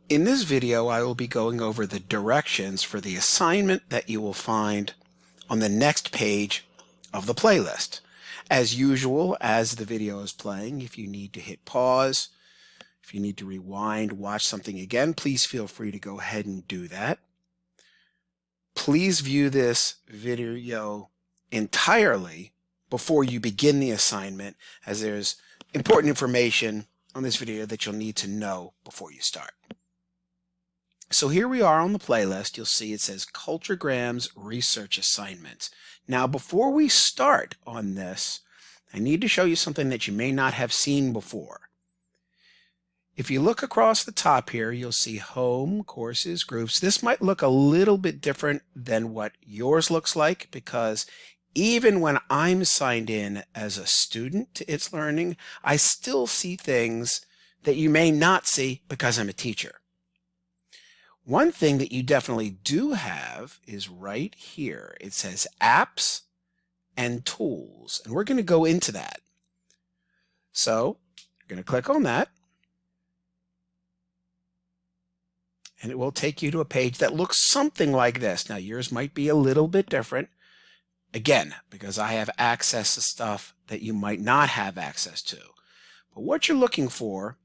In this video, I will be going over the directions for the assignment that you will find on the next page of the playlist. As usual, as the video is playing, if you need to hit pause, if you need to rewind, watch something again, please feel free to go ahead and do that. Please view this video entirely before you begin the assignment, as there's important information on this video that you'll need to know before you start. So here we are on the playlist. You'll see it says Culturegrams Research Assignment. Now, before we start on this, I need to show you something that you may not have seen before. If you look across the top here, you'll see Home, Courses, Groups. This might look a little bit different than what yours looks like, because even when I'm signed in as a student to It's Learning, I still see things that you may not see because I'm a teacher. One thing that you definitely do have is right here. It says Apps and Tools, and we're going to go into that. So you're going to click on that, and it will take you to a page that looks something like this. Now, yours might be a little bit different, again, because I have access to stuff that you might not have access to. But what you're looking for,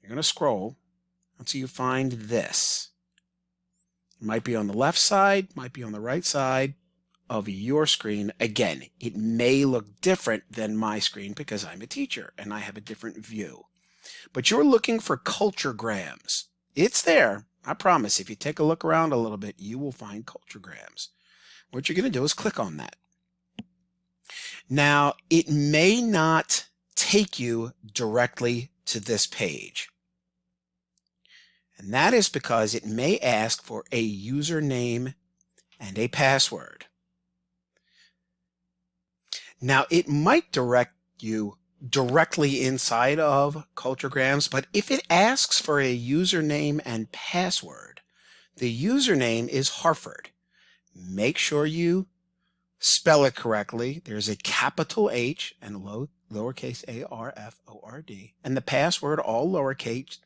you're going to scroll until you find this. It might be on the left side, might be on the right side of your screen. Again, it may look different than my screen because I'm a teacher and I have a different view. But you're looking for Culturegrams. It's there. I promise. If you take a look around a little bit, you will find Culturegrams. What you're going to do is click on that. Now, it may not take you directly to this page. And that is because it may ask for a username and a password. Now, it might direct you directly inside of Culturegrams, but if it asks for a username and password, the username is Harford. Make sure you spell it correctly. There's a capital H and lowercase A-R-F-O-R-D, and the password, all lowercase,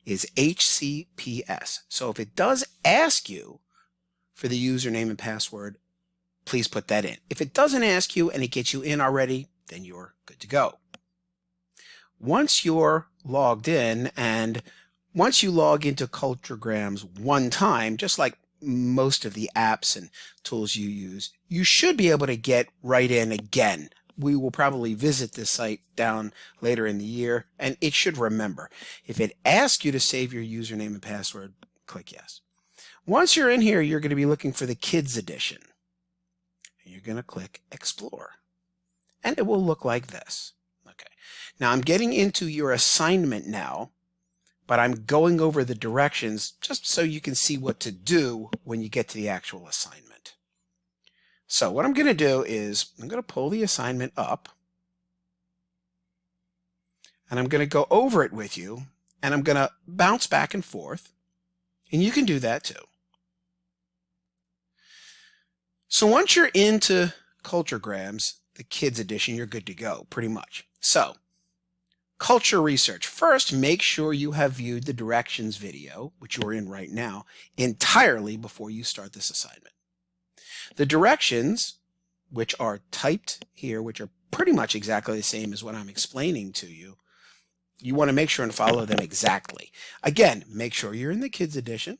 is HCPS. So if it does ask you for the username and password, please put that in. If it doesn't ask you and it gets you in already, then you're good to go. Once you're logged in, and once you log into Culturegrams one time, just like most of the apps and tools you use, you should be able to get right in again. We will probably visit this site down later in the year, and it should remember. If it asks you to save your username and password, click yes. Once you're in here, you're going to be looking for the Kids Edition. And you're going to click Explore. And it will look like this. Okay. Now, I'm getting into your assignment now, but I'm going over the directions just so you can see what to do when you get to the actual assignment. So what I'm going to do is I'm going to pull the assignment up, and I'm going to go over it with you, and I'm going to bounce back and forth, and you can do that too. So once you're into Culturegrams, the Kids Edition, you're good to go, pretty much. So, Culture Research. First, make sure you have viewed the directions video, which you're in right now, entirely before you start this assignment. The directions, which are typed here, which are pretty much exactly the same as what I'm explaining to you, you want to make sure and follow them exactly. Again, make sure you're in the Kids Edition.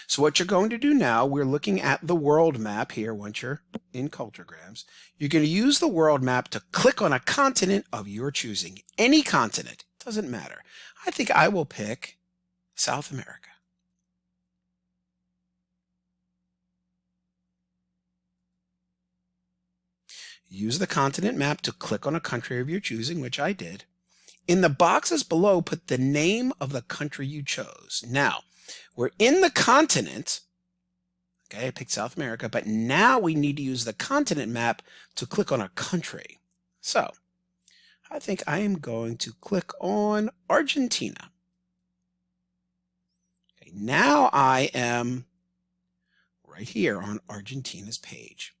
So what you're going to do now, we're looking at the world map here once you're in Culturegrams. You're going to use the world map to click on a continent of your choosing. Any continent, doesn't matter. I think I will pick South America. Use the continent map to click on a country of your choosing, which I did. In the boxes below, put the name of the country you chose. Now, we're in the continent. Okay, I picked South America, but now we need to use the continent map to click on a country. So, I think I am going to click on Argentina. Okay, now I am right here on Argentina's page.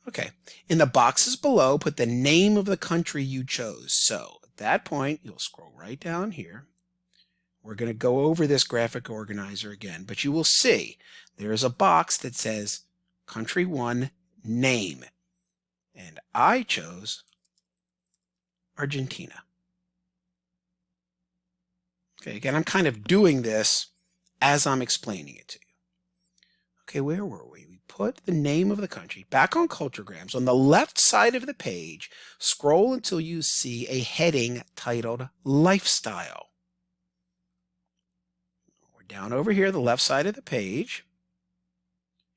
Okay, in the boxes below, put the name of the country you chose. So that point, you'll scroll right down here. We're going to go over this graphic organizer again, but you will see there is a box that says Country 1 Name. And I chose Argentina. Okay, again, I'm kind of doing this as I'm explaining it to you. Okay, where were we? We put the name of the country back on Culturegrams. On the left side of the page, scroll until you see a heading titled Lifestyle. We're down over here, the left side of the page.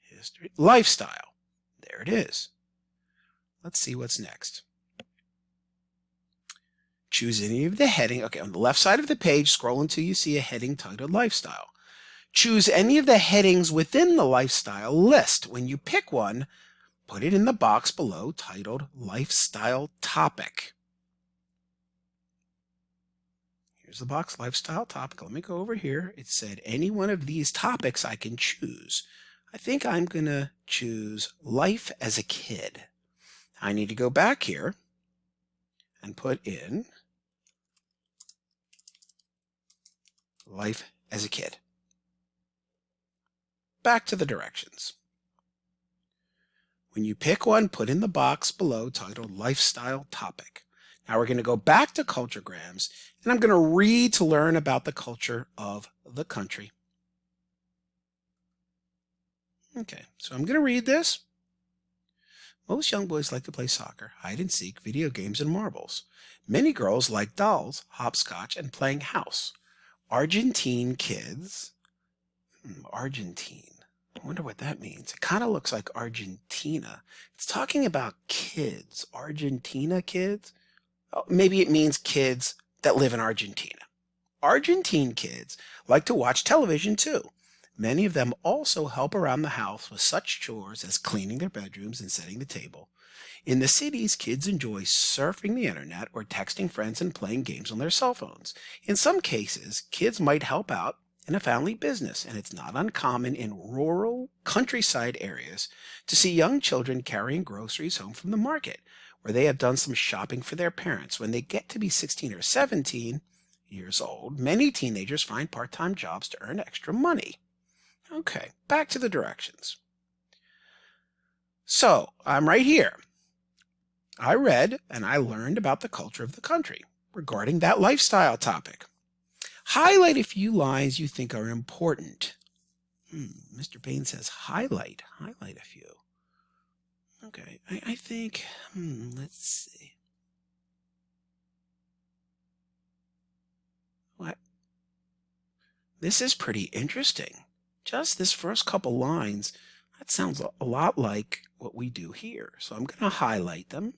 History, Lifestyle. There it is. Let's see what's next. Choose any of the heading. Okay, on the left side of the page, scroll until you see a heading titled Lifestyle. Choose any of the headings within the Lifestyle list. When you pick one, put it in the box below titled Lifestyle Topic. Here's the box, Lifestyle Topic. Let me go over here. It said any one of these topics I can choose. I think I'm going to choose Life as a Kid. I need to go back here and put in Life as a Kid. Back to the directions. When you pick one, put in the box below titled Lifestyle Topic. Now we're going to go back to Culturegrams, and I'm going to read to learn about the culture of the country. Okay, so I'm going to read this. Most young boys like to play soccer, hide and seek, video games, and marbles. Many girls like dolls, hopscotch, and playing house. Argentine kids. Argentine. I wonder what that means. It kind of looks like Argentina. It's talking about kids. Argentina kids? Oh, maybe it means kids that live in Argentina. Argentine kids like to watch television too. Many of them also help around the house with such chores as cleaning their bedrooms and setting the table. In the cities, kids enjoy surfing the internet or texting friends and playing games on their cell phones. In some cases, kids might help out in a family business, and it's not uncommon in rural countryside areas to see young children carrying groceries home from the market, where they have done some shopping for their parents. When they get to be 16 or 17 years old, many teenagers find part-time jobs to earn extra money. Okay, back to the directions. So, I'm right here. I read and I learned about the culture of the country regarding that lifestyle topic. Highlight a few lines you think are important. Mr. Bain says highlight a few. Okay, I think, let's see. What? This is pretty interesting. Just this first couple lines, that sounds a lot like what we do here. So I'm going to highlight them.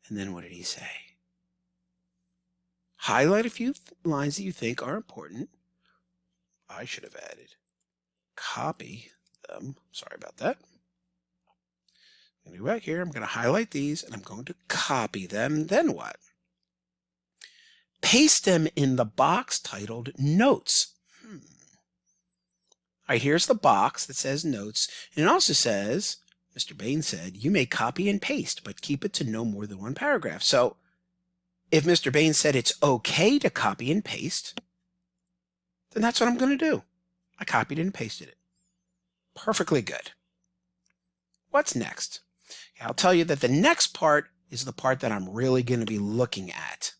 And then what did he say? Highlight a few lines that you think are important. I should have added copy them. Sorry about that. I'm going to go back here. I'm going to highlight these and I'm going to copy them. Then what? Paste them in the box titled Notes. All right, here's the box that says Notes. And it also says, Mr. Bain said, you may copy and paste, but keep it to no more than one paragraph. So if Mr. Bain said it's okay to copy and paste, then that's what I'm going to do. I copied and pasted it. Perfectly good. What's next? I'll tell you that the next part is the part that I'm really going to be looking at.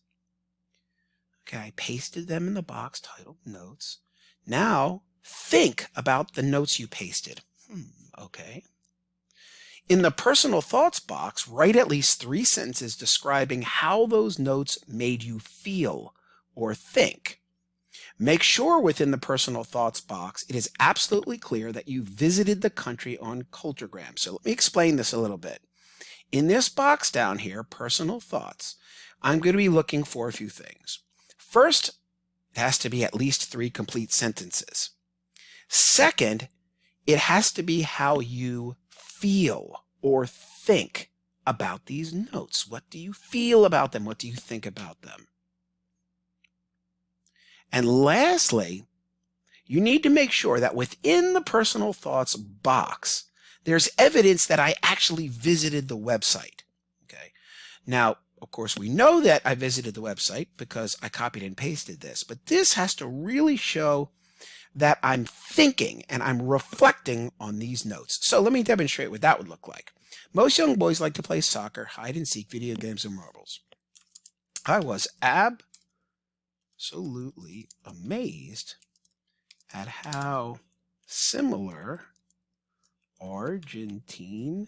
Okay, I pasted them in the box titled Notes. Now, think about the notes you pasted. Okay. In the personal thoughts box, write at least 3 sentences describing how those notes made you feel or think. Make sure within the personal thoughts box, it is absolutely clear that you visited the country on Culturegrams. So let me explain this a little bit. In this box down here, personal thoughts, I'm going to be looking for a few things. First, it has to be at least 3 complete sentences. Second, it has to be how you feel or think about these notes. What do you feel about them? What do you think about them? And lastly, you need to make sure that within the personal thoughts box There's evidence that I actually visited the website. Okay. Now, of course, we know that I visited the website because I copied and pasted this, but this has to really show that I'm thinking and I'm reflecting on these notes. So let me demonstrate what that would look like. Most young boys like to play soccer, hide and seek, video games, and marbles. I was absolutely amazed at how similar Argentine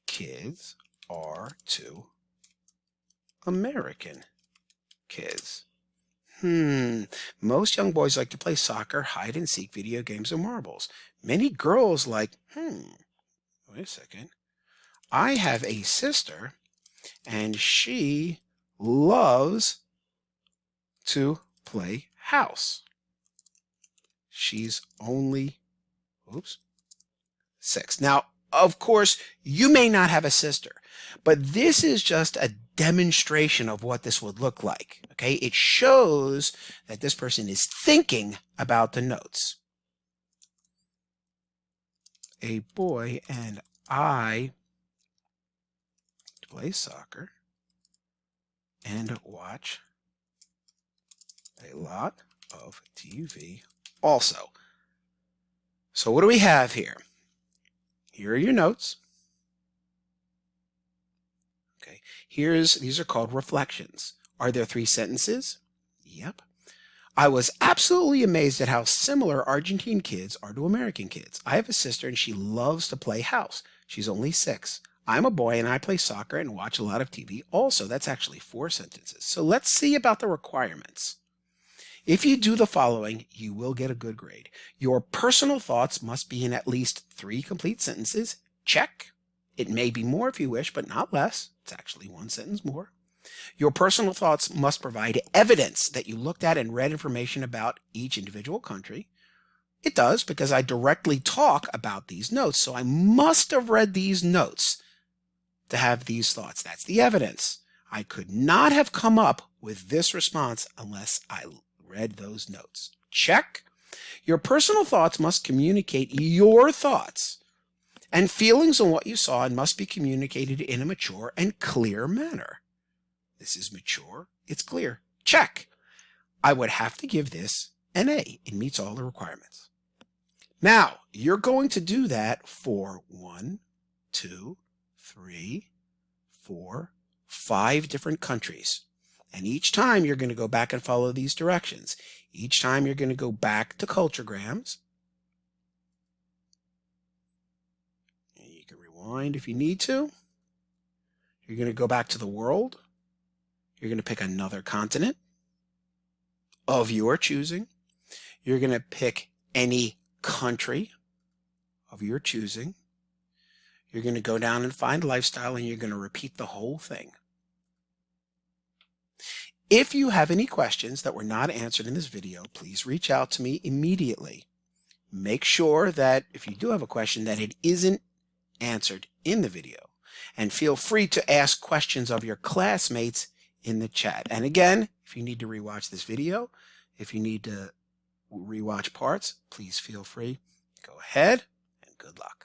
kids are to American kids. Most young boys like to play soccer, hide and seek, video games, and marbles. Many girls like, wait a second. I have a sister and she loves to play house. She's only, 6. Now, of course, you may not have a sister, but this is just a demonstration of what this would look like. Okay, it shows that this person is thinking about the notes. A boy and I play soccer and watch a lot of TV also. So what do we have here? Here are your notes. Okay, these are called reflections. Are there 3 sentences? Yep. I was absolutely amazed at how similar Argentine kids are to American kids. I have a sister and she loves to play house. She's only 6. I'm a boy and I play soccer and watch a lot of TV. Also, that's actually 4 sentences. So let's see about the requirements. If you do the following, you will get a good grade. Your personal thoughts must be in at least 3 complete sentences. Check. It may be more if you wish, but not less. It's actually 1 sentence more. Your personal thoughts must provide evidence that you looked at and read information about each individual country. It does, because I directly talk about these notes, so I must have read these notes to have these thoughts. That's the evidence. I could not have come up with this response unless I read those notes. Check. Your personal thoughts must communicate your thoughts and feelings on what you saw and must be communicated in a mature and clear manner. This is mature. It's clear. Check. I would have to give this an A. It meets all the requirements. Now, you're going to do that for 1, 2, 3, 4, 5 different countries. And each time you're going to go back and follow these directions. Each time you're going to go back to Culturegrams. And you can rewind if you need to. You're going to go back to the world. You're going to pick another continent of your choosing. You're going to pick any country of your choosing. You're going to go down and find lifestyle, and you're going to repeat the whole thing. If you have any questions that were not answered in this video, please reach out to me immediately. Make sure that if you do have a question that it isn't answered in the video, and feel free to ask questions of your classmates in the chat. And again, if you need to rewatch this video, if you need to rewatch parts, please feel free. Go ahead and good luck.